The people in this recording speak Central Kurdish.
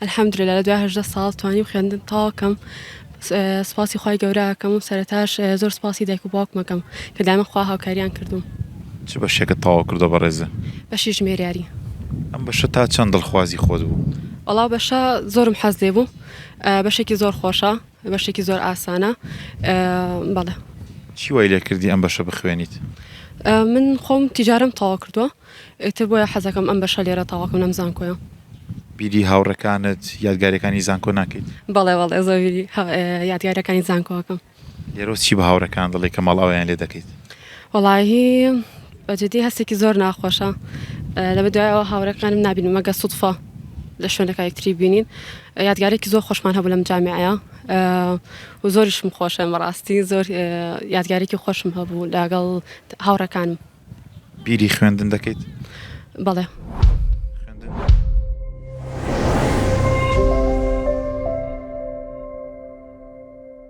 الحمد لله لە دوای 18 ساڵ توانیم خوێندن تاوەکەم سپاسی خوای گەورەکەم و سەرەتاش زۆر سپاسی دایک و باوکمەکەم کە دایمە خوا هاوکاریان کردوم. چ بەشێکت تەواو کردو بەڕێزە؟ بەشی ژمێریاری. ئەم بەشە تا چەند دڵخوازی خۆت بوو؟ وەڵاو بەشە زۆرم حەز لێ بوو، بەشێکی زۆر خۆشە، بەشێکی زۆر ئاسانە. بەڵێ. چی وای لێ کردی ئەم بەشە بخوێنیت؟ من خۆم تیجارەم تەواو کردووە، ئیتر بۆیە حەزەکەم ئەم بەشە لێرە تەواوکەم لەم زانکۆیە. بیری هاوڕەکانت یادگاریەکانی زانکۆ ناکەیت؟ بەڵێ زۆر بیری یادگاریەکانی زانکۆکەم. لێرە چی بە هاوڕەکان دەڵێ کە ماڵ ئەویان لێ دەکەیت؟ وەڵاهی بەجددی هەستێکی زۆر ناخۆشە، لەبە دوایەوە هاوڕەکانم نبینم مەگە سوودفە لە شوێنەکە یەکتری بینین. یادگارێکی زۆر خۆشمان هەبوو لەم جامعەیە و زۆریشم خۆشە بەڕاستی، زۆر یادگارێکی خۆشم هەبوو لەگەڵ هاوڕەکانم. بیری خوێندن دەکەیت؟ بەڵێ. خوێندن